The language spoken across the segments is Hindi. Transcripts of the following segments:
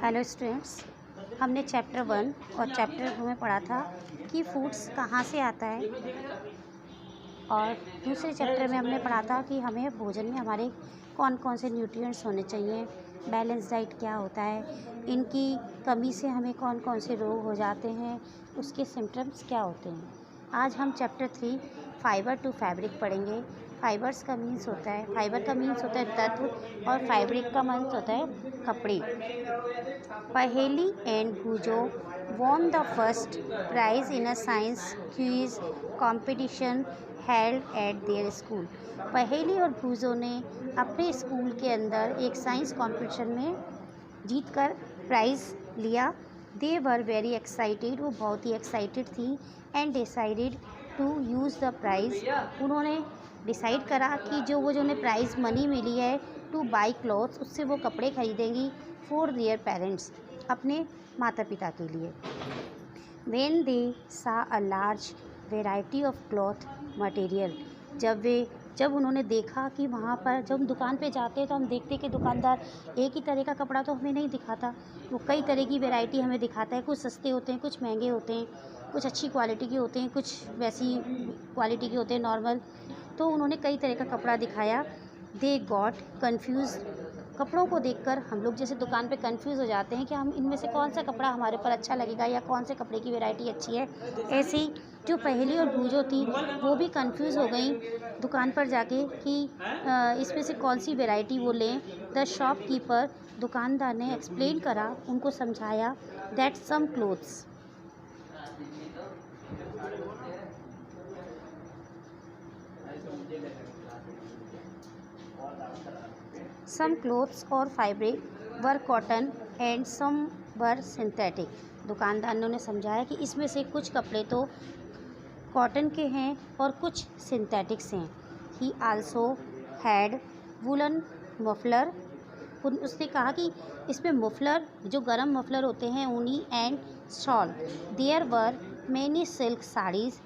हेलो स्टूडेंट्स, हमने चैप्टर 1 और चैप्टर 2 में पढ़ा था कि फूड्स कहाँ से आता है। और दूसरे चैप्टर में हमने पढ़ा था कि हमें भोजन में हमारे कौन कौन से न्यूट्रिएंट्स होने चाहिए, बैलेंस डाइट क्या होता है, इनकी कमी से हमें कौन कौन से रोग हो जाते हैं, उसके सिम्टम्स क्या होते हैं। आज हम चैप्टर 3 फाइबर टू फैब्रिक पढ़ेंगे। फाइबर का मीन्स होता है तत्व, और फैब्रिक का मीन्स होता है कपड़े। पहेली and भूजो won the first prize in a science quiz competition held at their school। पहेली और भूजो ने अपने स्कूल के अंदर एक साइंस कंपटीशन में जीतकर प्राइज़ लिया। दे वर वेरी एक्साइटेड, वो बहुत ही एक्साइटेड थी। And decided to use the prize, उन्होंने डिसाइड करा कि जो उन्हें प्राइज़ मनी मिली है टू बाई क्लॉथ्स, उससे वो कपड़े खरीदेंगी फॉर देयर पेरेंट्स, अपने माता पिता के लिए। वेन दे सा a large variety of cloth material, जब उन्होंने देखा कि वहाँ पर जब हम दुकान पे जाते हैं तो हम देखते हैं कि दुकानदार एक ही तरह का कपड़ा तो हमें नहीं दिखाता, वो कई तरह की वैरायटी हमें दिखाता है। कुछ सस्ते होते हैं, कुछ महंगे होते हैं, कुछ अच्छी क्वालिटी के होते हैं, कुछ वैसी क्वालिटी के होते हैं नॉर्मल। तो उन्होंने कई तरह का कपड़ा दिखाया। दे गॉट कन्फ्यूज, कपड़ों को देखकर हम लोग जैसे दुकान पे कंफ्यूज हो जाते हैं कि हम इनमें से कौन सा कपड़ा हमारे ऊपर अच्छा लगेगा या कौन से कपड़े की वैरायटी अच्छी है। ऐसे ही जो पहेली और भूजो थी वो भी कंफ्यूज हो गई दुकान पर जाके कि इसमें से कौन सी वैरायटी वो लें। द शॉपकीपर, दुकानदार ने एक्सप्लेन करा, उनको समझाया दैट सम क्लोथ्स और fabric were cotton and some were synthetic. दुकानदार ने उन्हें समझाया कि इसमें से कुछ कपड़े तो कॉटन के हैं और कुछ सिंथेटिक्स हैं। ही आल्सो हैड वुलन मफलर, उसने कहा कि इसमें मफलर, जो गर्म मफलर होते हैं, ऊनी and shawl. There were many silk saris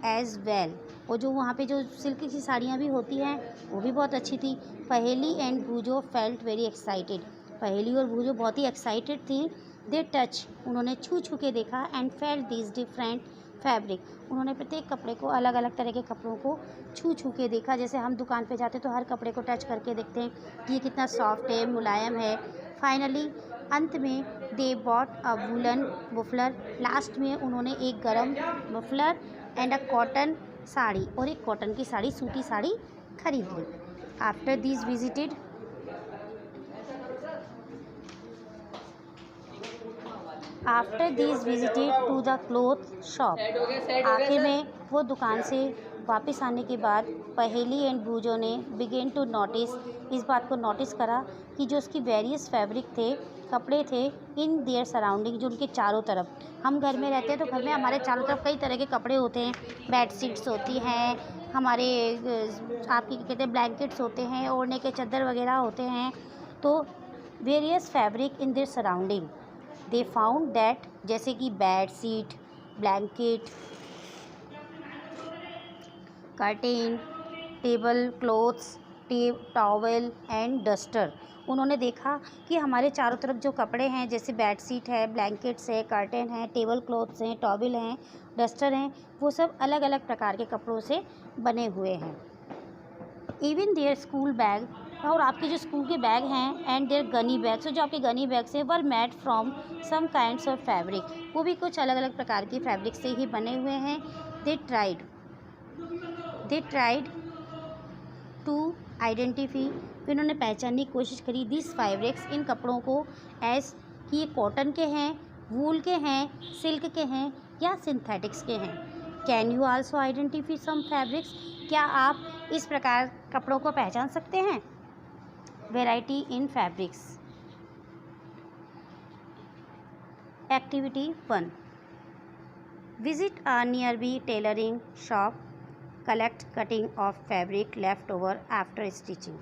as well, और जो वहाँ पे जो सिल्क की साड़ियाँ भी होती हैं वो भी बहुत अच्छी थी। पहेली एंड भूजो फेल्ट वेरी एक्साइटेड, पहेली और भूजो बहुत ही एक्साइटेड थी। दे टच, उन्होंने छू छू के देखा, and felt these different fabric, उन्होंने प्रत्येक कपड़े को, अलग अलग तरह के कपड़ों को छू छू के देखा। जैसे हम दुकान पे जाते तो हर कपड़े को टच करके देखते हैं कि ये कितना सॉफ्ट है, मुलायम है। फाइनली, अंत में, they bought a woollen muffler, last में उन्होंने एक गरम muffler and a cotton sari, और एक कॉटन की साड़ी, सूती साड़ी खरीद ली। After these visited to the cloth shop, आखिर में वो दुकान से वापस आने के बाद पहेली एंड भूजो ने बिगेन टू नोटिस, इस बात को नोटिस करा कि जो उसकी वेरियस फैब्रिक थे, कपड़े थे, इन देयर सराउंडिंग, जो उनके चारों तरफ, हम घर में रहते हैं तो घर में हमारे चारों तरफ कई तरह के कपड़े होते हैं। बेड शीट्स होती हैं, हमारे आपकी कहते हैं ब्लैंकेट्स होते हैं, ओढ़ने के चादर वगैरह होते हैं। तो various fabric in their surrounding, they found that, जैसे कि bed sheet, blanket, curtain, table clothes, towel and duster, उन्होंने देखा कि हमारे चारों तरफ जो कपड़े हैं, जैसे बेड शीट है, ब्लैंकेट्स है, कर्टेन है, टेबल क्लॉथ्स हैं, टॉवल हैं, डस्टर हैं, वो सब अलग अलग प्रकार के कपड़ों से बने हुए हैं। इवन देयर स्कूल बैग, और आपके जो स्कूल के बैग हैं, एंड देयर गनी बैग्स, जो आपके गनी बैग्स हैं, were made from some kinds of fabric, वो भी कुछ अलग अलग प्रकार की फैब्रिक से ही बने हुए हैं। दे ट्राइड टू आइडेंटिफाई, फिर उन्होंने पहचानने की कोशिश करी दिस फैब्रिक्स, इन कपड़ों को, एज कि ये कॉटन के हैं, वूल के हैं, सिल्क के हैं या सिंथेटिक्स के हैं। Can you also identify some fabrics, क्या आप इस प्रकार कपड़ों को पहचान सकते हैं। Variety in fabrics. Activity 1, visit a nearby tailoring shop, collect cutting off fabric left over after stitching.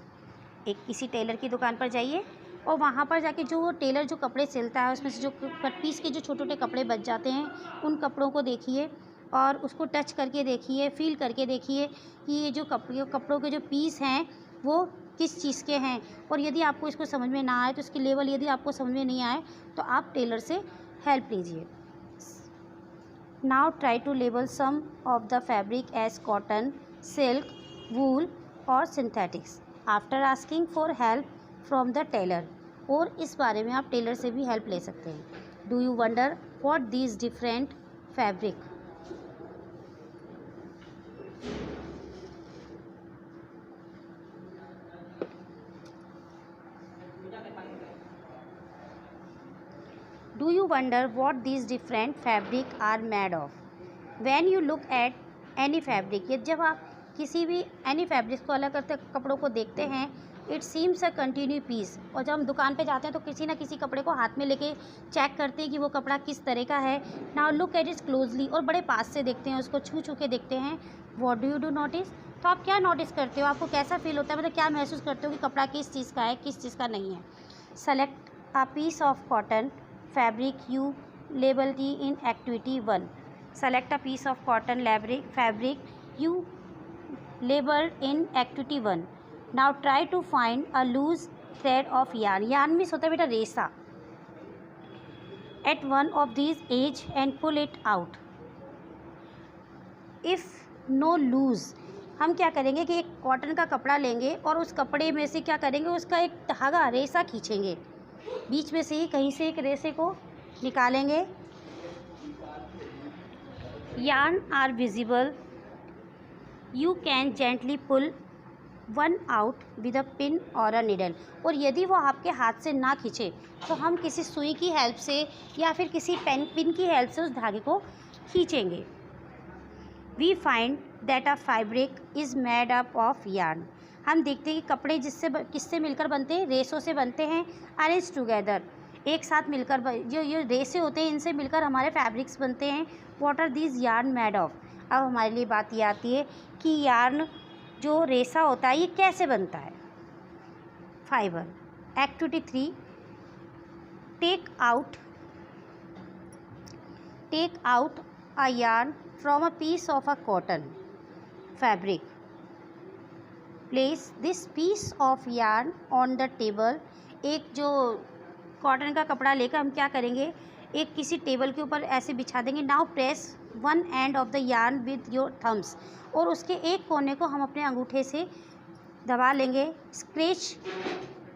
एक किसी टेलर की दुकान पर जाइए और वहाँ पर जाके जो टेलर जो कपड़े सिलता है उसमें से जो कट पीस के जो छोटे छोटे कपड़े बच जाते हैं, उन कपड़ों को देखिए और उसको टच करके देखिए, फील करके देखिए कि ये जो कपड़ों के जो पीस हैं वो किस चीज़ के हैं, और यदि आपको इसको समझ में ना आए तो इसकी लेवल यदि आपको समझ में नहीं आए तो आप टेलर से हेल्प लीजिए। Now try to label some of the fabric as cotton, silk, wool और synthetics after asking for help from the tailor. और इस बारे में आप टेलर से भी हेल्प ले सकते हैं। Do you wonder what these different fabric Do you wonder what these different fabric are made of? When you look at any fabric, ये जब आप किसी भी any fabric को अलग करते कपड़ों को देखते हैं, it seems a continuous piece। और जब हम दुकान पे जाते हैं तो किसी ना किसी कपड़े को हाथ में लेके चेक करते हैं कि वो कपड़ा किस तरह का है। Now look at it closely, और बड़े पास से देखते हैं, उसको छू छू के देखते हैं। What do you do notice? तो आप क्या नोटिस करते हो, आपको कैसा फील होता है, मतलब क्या महसूस करते हो कि कपड़ा किस चीज़ का है, किस चीज़ का नहीं है। Select a piece of cotton fabric you labeled in activity 1. Select a piece of cotton fabric you labeled in activity 1. Now try to find a loose thread of yarn. Yarn means होता है बेटा रेसा। At one of these edge and pull it out. If no loose, हम क्या करेंगे कि एक कॉटन का कपड़ा लेंगे और उस कपड़े में से क्या करेंगे, उसका एक धागा रेसा खींचेंगे, बीच में से ही कहीं से एक रेसे को निकालेंगे। Yarn are visible, you can gently pull one out with a pin और अ निडल। और यदि वो आपके हाथ से ना खींचे तो हम किसी सुई की हेल्प से या फिर किसी पिन की हेल्प से उस धागे को खींचेंगे। We find that a fabric is made up of yarn. हम देखते हैं कि कपड़े किससे मिलकर बनते हैं, रेसों से बनते हैं। अरेंज टुगेदर, एक साथ मिलकर जो ये रेसे होते हैं इनसे मिलकर हमारे फैब्रिक्स बनते हैं। What are these yarn made of. अब हमारे लिए बात ये आती है कि यार्न जो रेसा होता है ये कैसे बनता है। Fibre. Activity 3, take out a yarn from a piece of a cotton fabric. Place this piece of yarn on the table. एक जो कॉटन का कपड़ा लेकर हम क्या करेंगे, एक किसी टेबल के ऊपर ऐसे बिछा देंगे। Now press one and of the yarn with your thumbs. और उसके एक कोने को हम अपने अंगूठे से दबा लेंगे। Scratch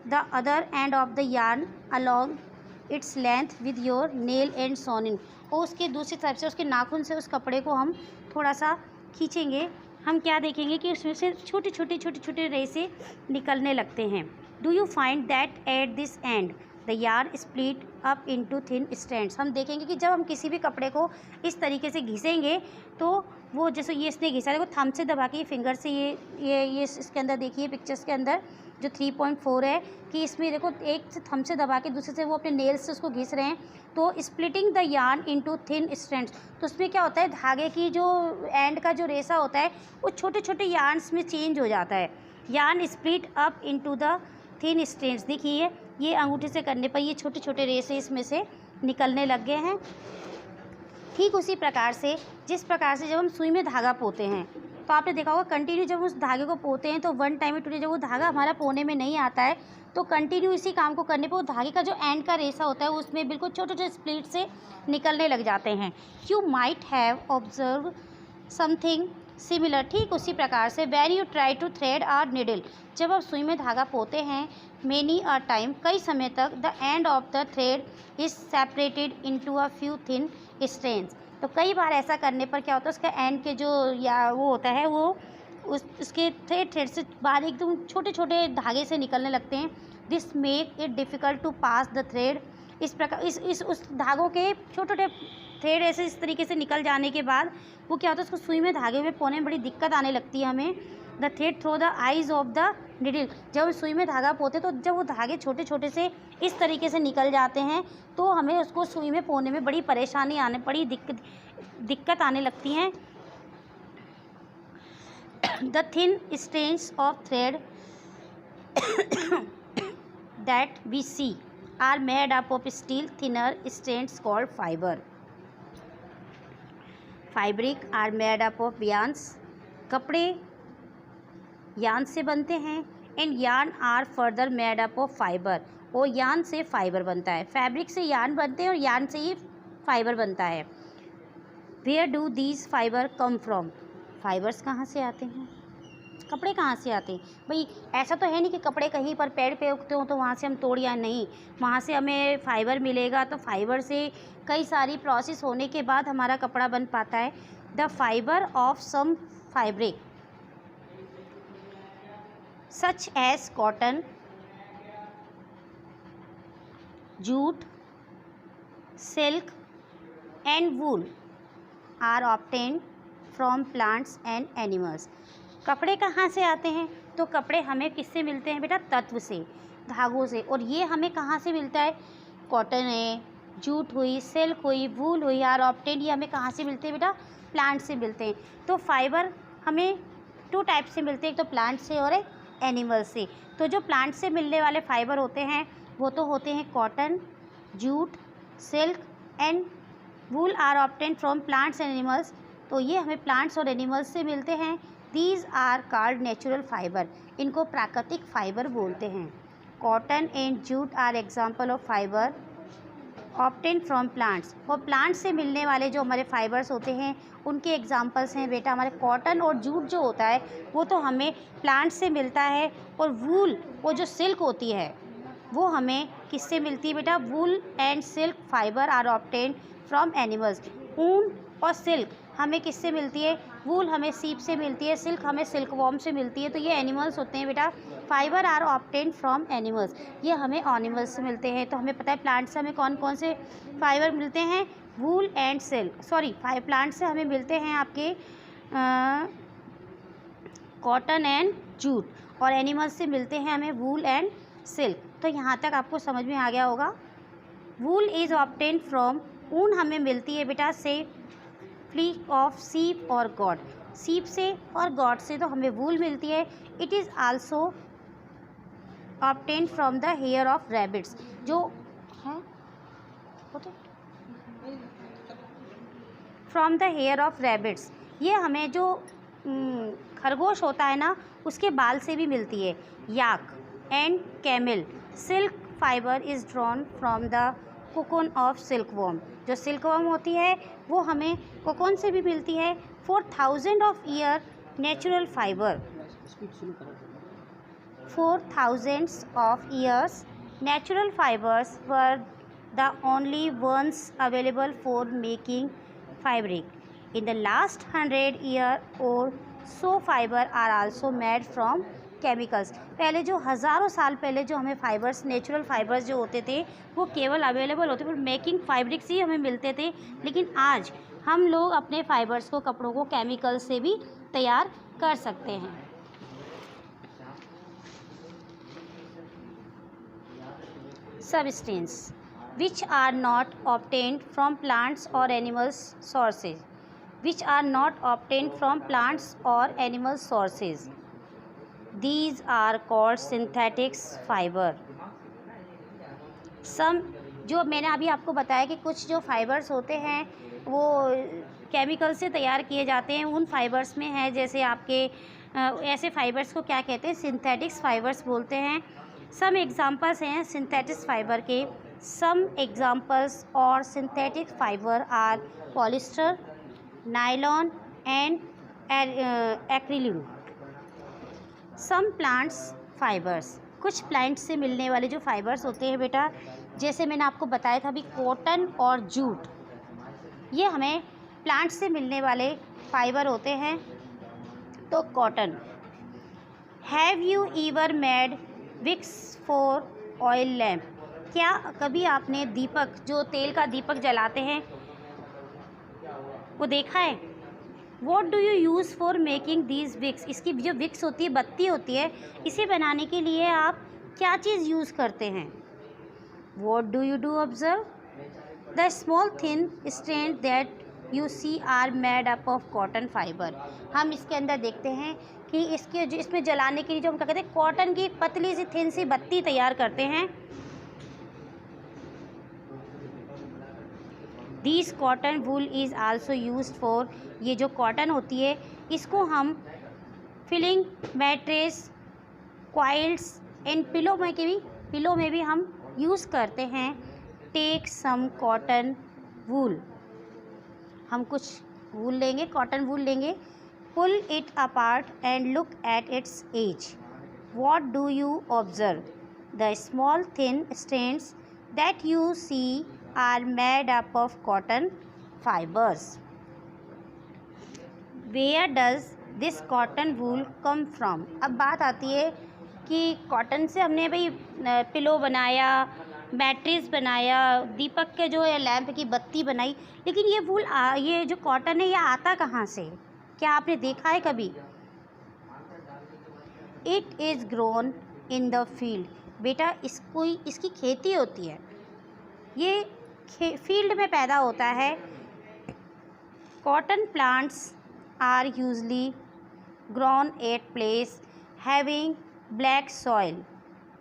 the other end of the yarn along its length with your nail and so on. और उसके दूसरी तरफ से उसके नाखून से उस कपड़े को हम थोड़ा सा खींचेंगे। हम क्या देखेंगे कि उसमें से छोटे छोटे रेसे निकलने लगते हैं। Do you find that at this and the yarn split up into thin strands. हम देखेंगे कि जब हम किसी भी कपड़े को इस तरीके से घिसेंगे तो वो जैसे ये इसने घिसा, देखो थंब से दबा के फिंगर से ये इसके अंदर देखिए पिक्चर्स के अंदर जो 3.4 है कि इसमें देखो एक से थंब से दबा के दूसरे से वो अपने नेल्स से उसको घिस रहे हैं। तो splitting the yarn into thin strands, तो उसमें क्या होता है, धागे की जो एंड का जो रेसा होता है वो छोटे छोटे यार्न्स में चेंज हो जाता है। Yarn split up into the thin strands. देखिए ये अंगूठे से करने पर ये छोटे छोटे रेसे इसमें से निकलने लग गए हैं। ठीक उसी प्रकार से जिस प्रकार से जब हम सुई में धागा पोते हैं तो आपने देखा होगा कंटिन्यू जब उस धागे को पोते हैं तो वन टाइम टुडे जब वो धागा हमारा पोने में नहीं आता है तो कंटिन्यू इसी काम को करने पर वो धागे का जो एंड का रेसा होता है उसमें बिल्कुल छोटे छोटे स्प्लिट से निकलने लग जाते हैं। You might have observe something similar. ठीक उसी प्रकार से when you try to thread our needle, जब आप सुई में धागा पोते हैं मेनी अ टाइम कई समय तक the end of the thread is separated into a few thin strands. तो कई बार ऐसा करने पर क्या होता है उसका एंड के जो या वो होता है वो उसके थ्रेड से बाहर एकदम छोटे छोटे धागे से निकलने लगते हैं। This make it difficult to pass the thread. इस प्रकार उस धागों के छोटे छोटे थ्रेड ऐसे इस तरीके से निकल जाने के बाद वो क्या होता है उसको सुई में धागे में पोने में बड़ी दिक्कत आने लगती है हमें। The thread through the eyes of the needle, जब हम सुई में धागा पोते तो जब वो धागे छोटे छोटे से इस तरीके से निकल जाते हैं तो हमें उसको सुई में पोने में बड़ी परेशानी बड़ी दिक्कत आने लगती हैं। The thin strands of thread that we see are made up of still thinner strands called fiber. Fabric are made up of yarns. कपड़े यार्न से बनते हैं। And yarn are further made up of fibre, और यार्न से फाइबर बनता है, फैब्रिक से यार्न बनते हैं और यार्न से ही फाइबर बनता है। Where do these fibre come from, fibres कहाँ से आते हैं, कपड़े कहाँ से आते हैं। भाई ऐसा तो है नहीं कि कपड़े कहीं पर पेड़ पे उगते हो तो वहाँ से हम तोड़, या नहीं, वहाँ से हमें फाइबर मिलेगा। तो फाइबर से कई सारी प्रोसेस होने के बाद हमारा कपड़ा बन पाता है। The fibre of some fabric such as cotton, jute, silk and wool are obtained from plants and animals. कपड़े कहाँ से आते हैं, तो कपड़े हमें किससे मिलते हैं बेटा, तत्व से, धागों से। और ये हमें कहाँ से मिलता है, कॉटन है, जूट हुई, सिल्क हुई, वूल हुई, आर ऑब्टेन्ड, ये हमें कहाँ से मिलते हैं बेटा, प्लांट से मिलते हैं। तो फाइबर हमें 2 टाइप से मिलते हैं, एक तो प्लांट से और एक एनिमल से। तो जो प्लांट से मिलने वाले फाइबर होते हैं वो तो होते हैं cotton, jute, silk and wool are obtained from plants and animals. तो ये हमें प्लांट्स और एनिमल्स से मिलते हैं। These are called natural fibre, इनको प्राकृतिक फाइबर बोलते हैं। Cotton and jute are example of fibre obtained from plants, और प्लांट से मिलने वाले जो हमारे फाइबर्स होते हैं उनके एग्जांपल्स हैं बेटा हमारे कॉटन और जूट जो होता है वो तो हमें प्लांट से मिलता है। और वूल, वो जो सिल्क होती है वो हमें किससे मिलती है बेटा, wool and silk fibre are obtained from animals. ऊन और सिल्क हमें किससे मिलती है, वूल हमें सीप से मिलती है, सिल्क हमें सिल्क वॉर्म से मिलती है। तो ये एनिमल्स होते हैं बेटा। Fibre are obtained from animals, ये हमें एनिमल्स से मिलते हैं। तो हमें पता है प्लांट से हमें कौन कौन से फाइबर मिलते हैं, वूल एंड सिल्क, सॉरी प्लांट से हमें मिलते हैं आपके कॉटन एंड जूट, और एनिमल्स से मिलते हैं हमें वूल एंड सिल्क। तो यहाँ तक आपको समझ में आ गया होगा। वूल इज़ ऑब्टेन्ड फ्रॉम, ऊन हमें मिलती है बेटा से फ्लीक ऑफ सीप और गॉड, सीप से और गॉड से तो हमें वूल मिलती है। It is also obtained from the hair of rabbits, जो है from the hair of rabbits, ये हमें जो खरगोश होता है ना उसके बाल से भी मिलती है। याक and camel, silk fibre is drawn from the cocoon of silk worm, जो सिल्क वॉर्म होती है वो हमें कोकोन से भी मिलती है। 4000 of year natural fibre, 4000 of years natural fibers were the only ones available for making fabric. In the last 100 year or so fiber are also made from chemicals. पहले जो हज़ारों साल पहले जो हमें फाइबर्स, नेचुरल फाइबर्स जो होते थे वो केवल अवेलेबल होते थे, मेकिंग फैब्रिक्स ही हमें मिलते थे। लेकिन आज हम लोग अपने फाइबर्स को, कपड़ों को केमिकल से भी तैयार कर सकते हैं। Substance which are not obtained from plants or animals sources, which are not obtained from plants or animal sources, these are called synthetic fiber. Some, जो मैंने अभी आपको बताया कि कुछ जो फाइबर्स होते हैं वो केमिकल से तैयार किए जाते हैं, उन फाइबर्स में है जैसे आपके ऐसे फाइबर्स को क्या कहते हैं, सिंथेटिक फाइबर्स बोलते हैं। सम एग्जांपल्स हैं सिंथेटिक फाइबर के, सम एग्जांपल्स और synthetic fibre are polyester, nylon and acrylic. Some plants fibres, कुछ प्लांट से मिलने वाले जो फाइबर्स होते हैं बेटा, जैसे मैंने आपको बताया था अभी कॉटन और जूट, ये हमें प्लांट से मिलने वाले फाइबर होते हैं। तो cotton, have you ever made wicks for oil lamp, क्या कभी आपने दीपक, जो तेल का दीपक जलाते हैं वो देखा है? What do you use for making these wicks, इसकी जो विक्स होती है, बत्ती होती है, इसे बनाने के लिए आप क्या चीज़ यूज़ करते हैं? What do you do observe, the small thin strand that you see are made up of cotton fibre. हम इसके अंदर देखते हैं कि इसके जो इसमें जलाने के लिए जो हम क्या कहते हैं, कॉटन की पतली सी थिन सी बत्ती तैयार करते हैं। This cotton wool is also used for, ये जो कॉटन होती है इसको हम filling mattress, quilts and pillow में भी हम यूज़ करते हैं। टेक सम कॉटन वूल, हम कुछ वूल लेंगे, कॉटन वूल लेंगे। Pull it apart and look at its edge. What do you observe? The small thin strands that you see are made up of cotton fibres. Where does this cotton wool come from? अब बात आती है कि कॉटन से हमने भाई पिलो बनाया, बैटरीज बनाया, दीपक के जो है लैंप की बत्ती बनाई, लेकिन ये वूल ये जो कॉटन है ये आता कहाँ से? क्या आपने देखा है कभी? It is grown in the field. बेटा इसकी खेती होती है, ये फील्ड में पैदा होता है। Cotton plants are usually grown at place having black soil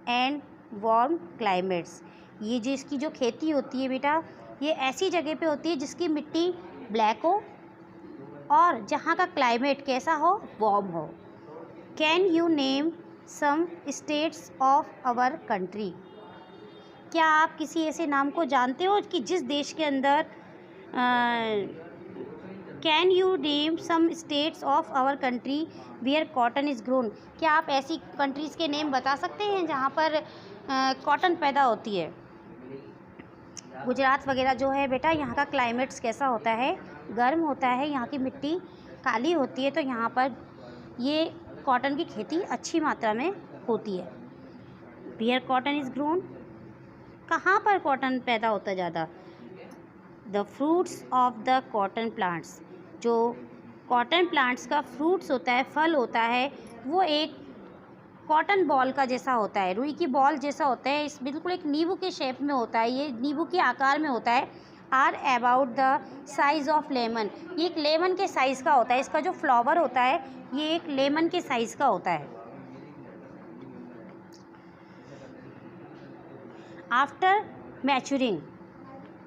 and warm climates. ये जो इसकी जो खेती होती है बेटा, ये ऐसी जगह पे होती है जिसकी मिट्टी ब्लैक हो और जहाँ का क्लाइमेट कैसा हो? वार्म हो। Can you name some states of our country? क्या आप किसी ऐसे नाम को जानते हो कि जिस देश के अंदर can you name some states of our country where cotton is grown? क्या आप ऐसी कंट्रीज़ के नेम बता सकते हैं जहाँ पर कॉटन पैदा होती है? गुजरात वगैरह जो है बेटा, यहाँ का क्लाइमेट्स कैसा होता है? गर्म होता है, यहाँ की मिट्टी काली होती है, तो यहाँ पर ये कॉटन की खेती अच्छी मात्रा में होती है। वेयर कॉटन इज़ ग्रोन, कहाँ पर कॉटन पैदा होता है ज़्यादा? The fruits of the cotton plants, जो कॉटन प्लांट्स का फ्रूट्स होता है, फल होता है, वो एक कॉटन बॉल का जैसा होता है, रुई की बॉल जैसा होता है। इस बिल्कुल एक नींबू के शेप में होता है, ये नींबू के आकार में होता है। Are about the size of lemon, ये एक लेमन के साइज़ का होता है। इसका जो फ्लावर होता है ये एक लेमन के साइज़ का होता है। After maturing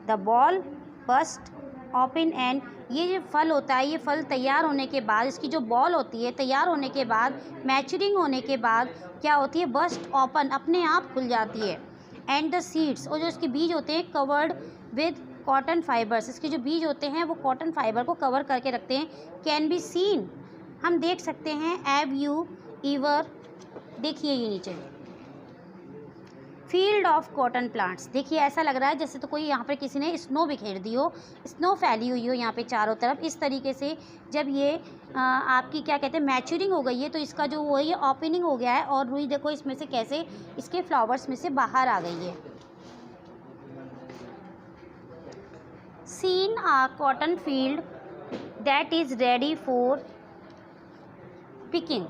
the ball burst open and, ये जो फल होता है, ये फल तैयार होने के बाद, इसकी जो बॉल होती है तैयार होने के बाद, मैच्योरिंग होने के बाद क्या होती है? बस्ट ओपन, अपने आप खुल जाती है। एंड द सीड्स, और जो इसके बीज होते हैं कवर्ड विद कॉटन फाइबर्स, इसके जो बीज होते हैं वो कॉटन फाइबर को कवर करके रखते हैं। कैन बी सीन, हम देख सकते हैं। हैव यू ईवर, देखिए ये नीचे फील्ड ऑफ कॉटन प्लांट्स, देखिए ऐसा लग रहा है जैसे तो कोई यहाँ पर किसी ने स्नो बिखेर दी हो, स्नो फैली हुई हो यहाँ पे चारों तरफ। इस तरीके से जब ये आपकी क्या कहते हैं मैच्योरिंग हो गई है, तो इसका जो वो है ये ओपनिंग हो गया है, और रुई देखो इसमें से कैसे इसके फ्लावर्स में से बाहर आ गई है। Seen a cotton field that is ready for picking,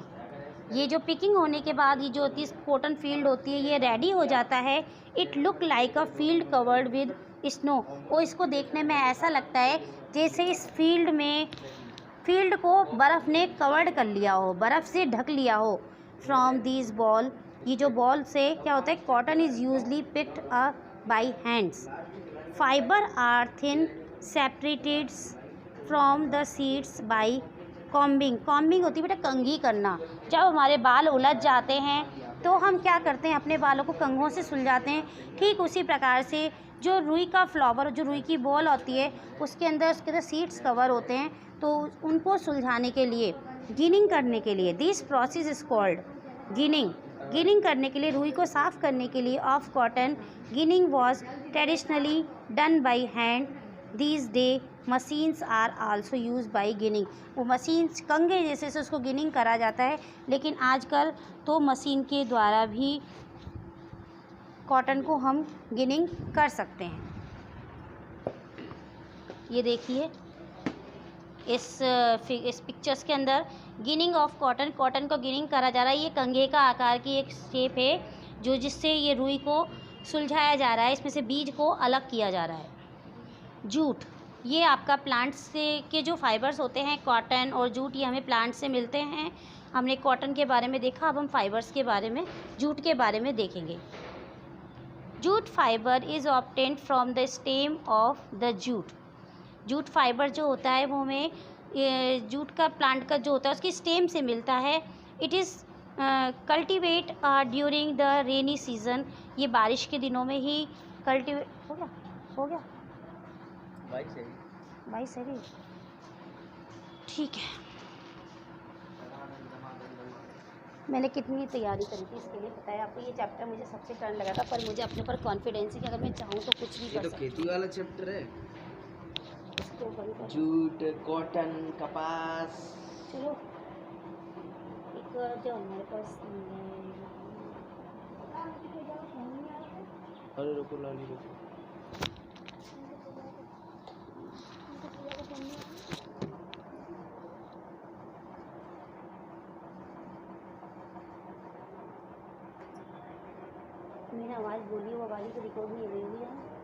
ये जो पिकिंग होने के बाद ये जो होती है कॉटन फील्ड होती है, ये रेडी हो जाता है। It look like a field covered with snow, और इसको देखने में ऐसा लगता है जैसे इस फील्ड को बर्फ़ ने कवर्ड कर लिया हो, बर्फ़ से ढक लिया हो। फ्रॉम दिस बॉल, ये जो बॉल से क्या होता है? Cotton is usually picked up by hands. Fibres are thin separated from the seeds by combing, combing होती है बेटा कंघी करना। जब हमारे बाल उलझ जाते हैं तो हम क्या करते हैं? अपने बालों को कंघों से सुलझाते हैं। ठीक उसी प्रकार से जो रुई का फ्लावर, जो रुई की बॉल होती है, उसके अंदर सीड्स कवर होते हैं, तो उनको सुलझाने के लिए, गिनिंग करने के लिए, this process is called ginning. Ginning करने के लिए, रुई को साफ़ करने के लिए of cotton, ginning was traditionally done by hand. These day machines are also use by ginning, वो मशीन्स कंघे जैसे से उसको गिनिंग करा जाता है, लेकिन आजकल तो मशीन के द्वारा भी कॉटन को हम गिनिंग कर सकते हैं। ये देखिए इस पिक्चर्स के अंदर गिनिंग ऑफ कॉटन, कॉटन को गिनिंग करा जा रहा है। ये कंघे का आकार की एक शेप है जो जिससे ये रुई को सुलझाया जा रहा है, इसमें से बीज को अलग किया जा रहा है। जूट, ये आपका प्लांट्स से के जो फाइबर्स होते हैं, कॉटन और जूट, ये हमें प्लांट से मिलते हैं। हमने कॉटन के बारे में देखा, अब हम फाइबर्स के बारे में, जूट के बारे में देखेंगे। Jute fibre is obtained from the stem of the jute, jute fibre जो होता है वो हमें जूट का प्लांट का जो होता है उसकी स्टेम से मिलता है। It is cultivate during the rainy season, ये बारिश के दिनों में ही कल्टीवेट हो गया 22 है भी ठीक है। मैंने कितनी तैयारी करी थी इसके लिए पता है आपको। ये चैप्टर मुझे सबसे टर्न लगा था, पर मुझे अपने ऊपर कॉन्फिडेंस है कि अगर मैं चाहूँ तो कुछ भी कर सकती हूँ। खेती वाला चैप्टर है, जूट, कॉटन, कपास। चलो एक जो हमारे पास अरे रुको लाली रुको। मैंने आवाज़ बोली वो वाली तो रिकॉर्ड नहीं हो रही है।